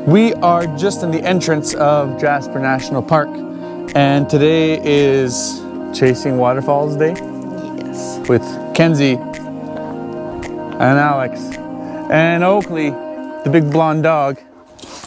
We are just in the entrance of Jasper National Park, and today is Chasing Waterfalls Day. Yes. With Kenzie and Alex and Oakley, the big blonde dog.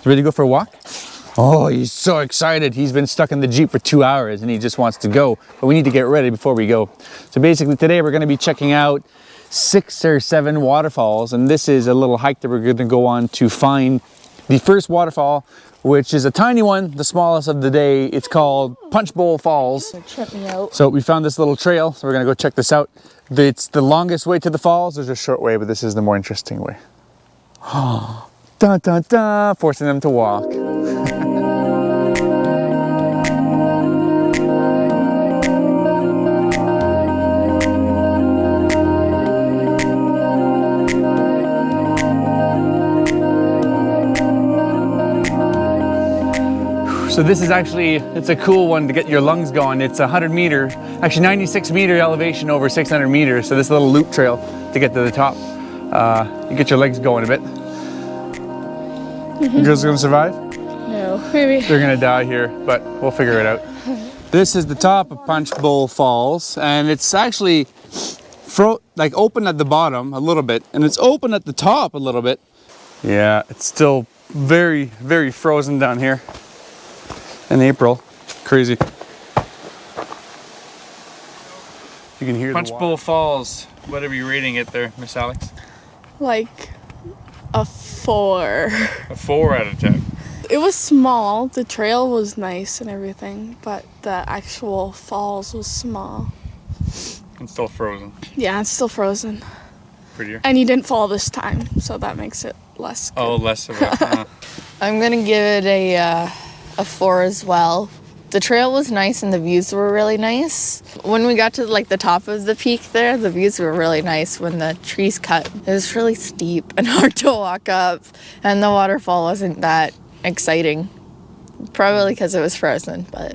Ready to go for a walk? Oh, he's so excited. He's been stuck in the Jeep for 2 hours and he just wants to go, but we need to get ready before we go. So basically today we're going to be checking out 6 or 7 waterfalls, and this is a little hike that we're going to go on to find the first waterfall, which is a tiny one, the smallest of the day. It's called Punchbowl Falls. Check me out. So we found this little trail, so we're gonna go check this out. It's the longest way to the falls. There's a short way, but this is the more interesting way. Dun, dun, dun, forcing them to walk. So this is actually, it's a cool one to get your lungs going. It's 100 meter, actually 96 meter elevation over 600 meters. So this little loop trail to get to the top. You get your legs going a bit. You girls gonna survive? No, maybe. They're gonna die here, but we'll figure it out. This is the top of Punchbowl Falls, and it's actually like open at the bottom a little bit, and it's open at the top a little bit. Yeah, it's still very, very frozen down here. In April. Crazy. You can hear Punchbowl Falls. What are you rating it there, Miss Alex? Like a 4. A 4 out of 10. It was small. The trail was nice and everything, but the actual falls was small. It's still frozen. Yeah, it's still frozen. Prettier. And you didn't fall this time, so that makes it less good. Oh, less of a... I'm gonna give it a 4 as well. The trail was nice and the views were really nice. When we got to like the top of the peak there, the views were really nice when the trees cut. It was really steep and hard to walk up, and the waterfall wasn't that exciting. Probably because it was frozen, but...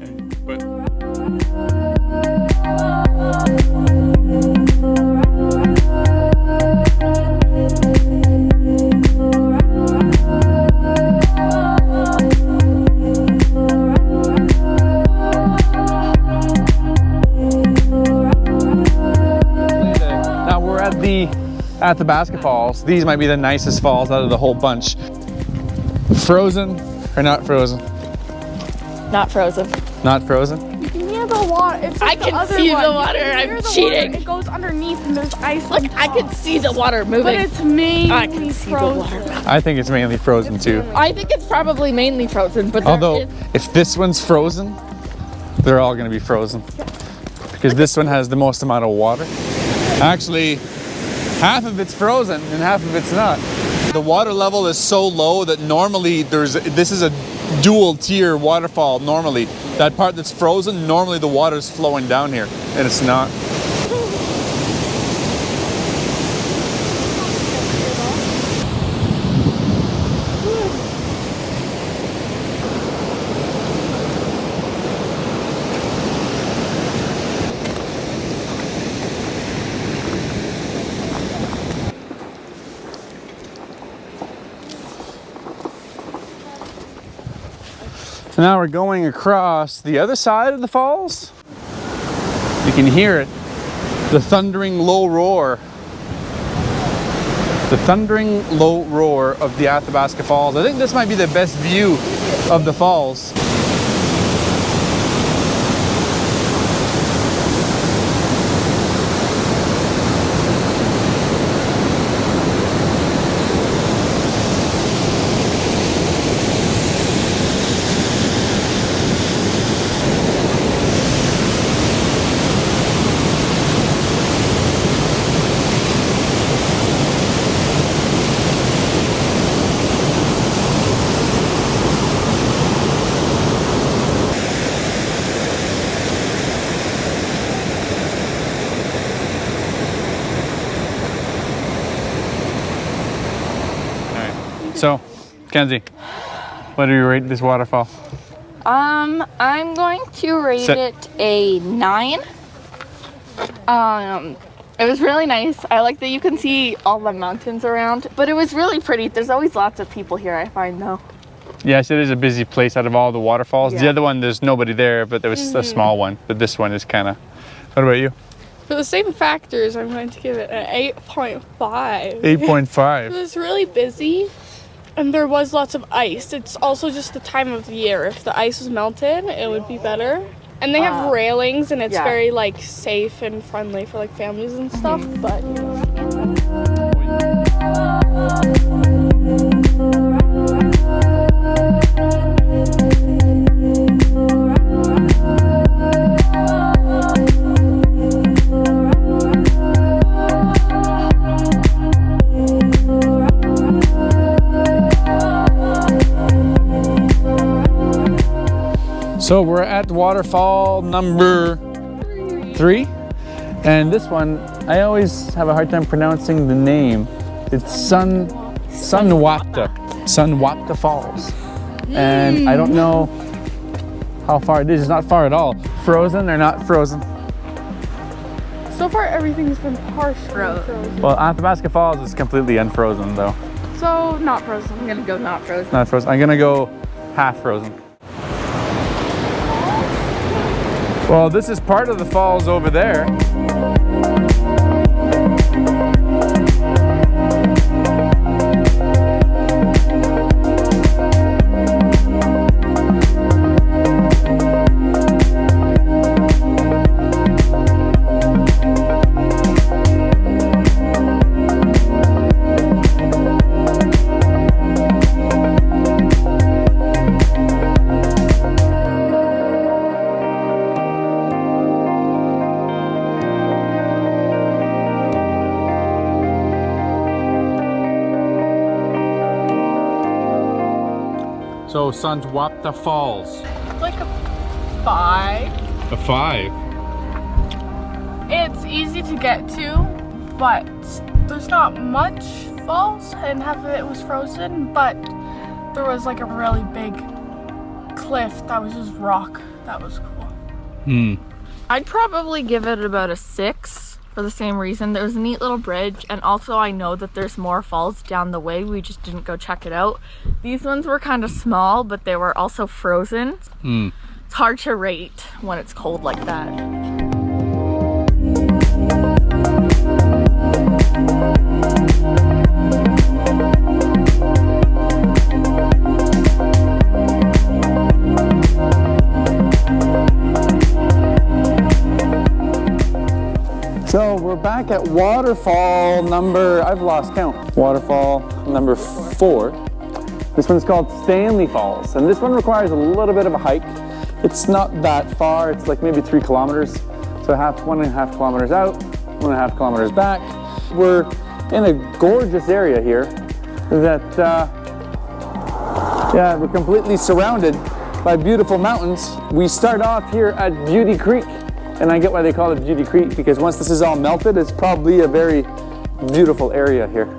The Athabasca Falls. These might be the nicest falls out of the whole bunch. Frozen or not frozen? Not frozen. Not frozen? You can hear the water. It's like I can see the water. I'm cheating. Water. It goes underneath and there's ice. Look, I can see the water moving. But it's mainly I can see frozen. the water. I think it's mainly frozen too. I think it's probably mainly frozen, but although if this one's frozen, they're all going to be frozen. Because this one has the most amount of water. Actually, half of it's frozen and half of it's not. The water level is so low that normally this is a dual tier waterfall normally. That part that's frozen, normally the water's flowing down here, and it's not. So now we're going across the other side of the falls. You can hear it, the thundering low roar. The thundering low roar of the Athabasca Falls. I think this might be the best view of the falls. So, Kenzie, what do you rate this waterfall? I'm going to rate it a 9. It was really nice. I like that you can see all the mountains around, but it was really pretty. There's always lots of people here, I find, though. Yes, it is a busy place out of all the waterfalls. The other one, there's nobody there, but there was a small one. But this one is kind of... What about you? For the same factors, I'm going to give it an 8.5. 8.5. It was really busy, and there was lots of ice. It's also just the time of the year. If the ice was melted, it would be better. And they have railings, and it's very like safe and friendly for like families and stuff. But you know. So we're at waterfall number 3, and this one I always have a hard time pronouncing the name. It's Sunwapta Falls, and I don't know how far it is. It's not far at all. Frozen or not frozen? So far, everything's been partially frozen. Well, Athabasca Falls is completely unfrozen though. So not frozen. I'm gonna go not frozen. Not frozen. I'm gonna go half frozen. Well, this is part of the falls over there. So Sunwapta Falls. Like a 5. A 5. It's easy to get to, but there's not much falls, and half of it was frozen, but there was like a really big cliff that was just rock. That was cool. I'd probably give it about a 6 for the same reason. There was a neat little bridge, and also I know that there's more falls down the way. We just didn't go check it out. These ones were kind of small, but they were also frozen. It's hard to rate when it's cold like that. So we're back at waterfall number, I've lost count, waterfall number 4. This one's called Stanley Falls, and this one requires a little bit of a hike. It's not that far, it's like maybe 3 kilometers. So 1.5 kilometers out, 1.5 kilometers back. We're in a gorgeous area here that, we're completely surrounded by beautiful mountains. We start off here at Beauty Creek. And I get why they call it Beauty Creek, because once this is all melted, it's probably a very beautiful area here.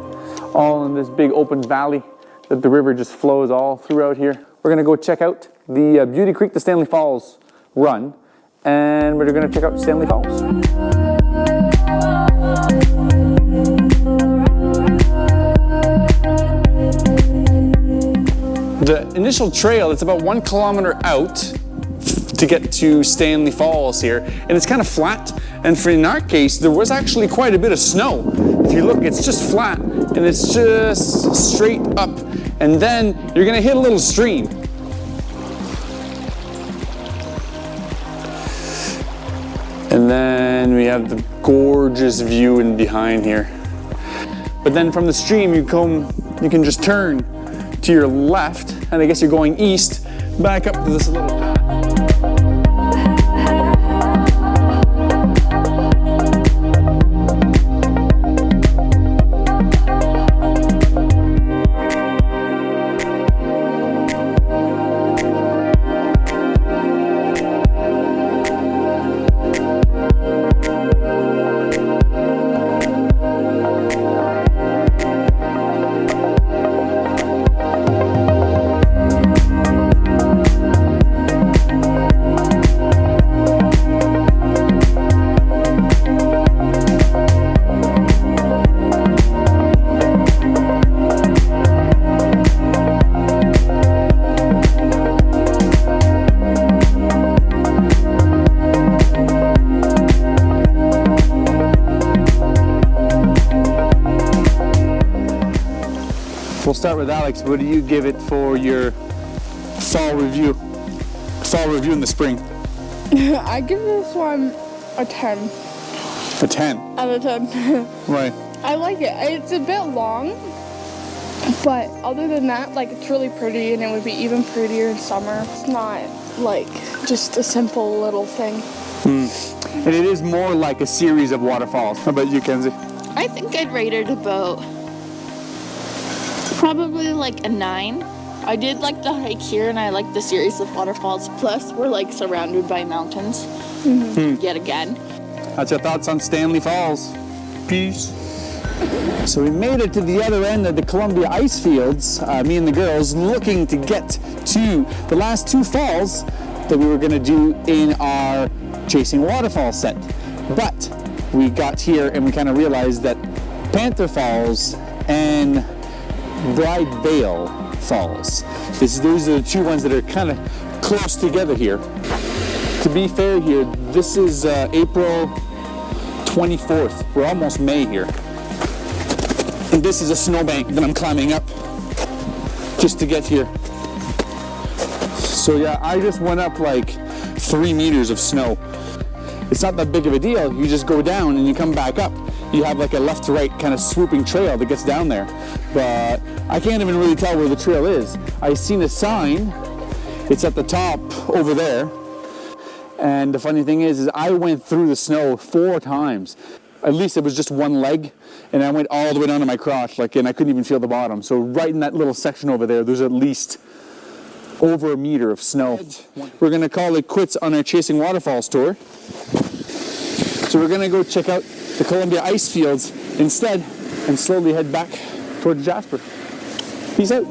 All in this big open valley that the river just flows all throughout here. We're gonna go check out the Beauty Creek to Stanley Falls run, and we're gonna check out Stanley Falls. The initial trail, it's about 1 kilometer out to get to Stanley Falls here, and it's kind of flat, and in our case there was actually quite a bit of snow. If you look, it's just flat and it's just straight up, and then you're gonna hit a little stream. And then we have the gorgeous view in behind here. But then from the stream you can just turn to your left, and I guess you're going east, back up to this little path. start with Alex. What do you give it for your fall review? Fall review in the spring. I give this one a 10. A 10? Out of 10. Right. I like it. It's a bit long, but other than that, like, it's really pretty, and it would be even prettier in summer. It's not like just a simple little thing. And it is more like a series of waterfalls. How about you, Kenzie? I think I'd rate it about probably like a 9. I did like the hike here, and I like the series of waterfalls. Plus, we're like surrounded by mountains yet again. That's your thoughts on Stanley Falls. Peace. So we made it to the other end of the Columbia Icefields, me and the girls, looking to get to the last 2 falls that we were going to do in our Chasing Waterfall set. But we got here and we kind of realized that Panther Falls and Bride Vale Falls, those are the 2 ones that are kind of close together here. To be fair here, this is April 24th. We're almost May here. And this is a snowbank that I'm climbing up just to get here. So yeah, I just went up like 3 meters of snow. It's not that big of a deal. You just go down and you come back up. You have like a left to right kind of swooping trail that gets down there. But I can't even really tell where the trail is. I seen a sign. It's at the top over there. And the funny thing is I went through the snow 4 times. At least it was just one leg, and I went all the way down to my crotch, and I couldn't even feel the bottom. So right in that little section over there, there's at least over a meter of snow. We're gonna call it quits on our Chasing Waterfalls tour. So we're gonna go check out the Columbia Icefields instead, and slowly head back towards Jasper. Peace out.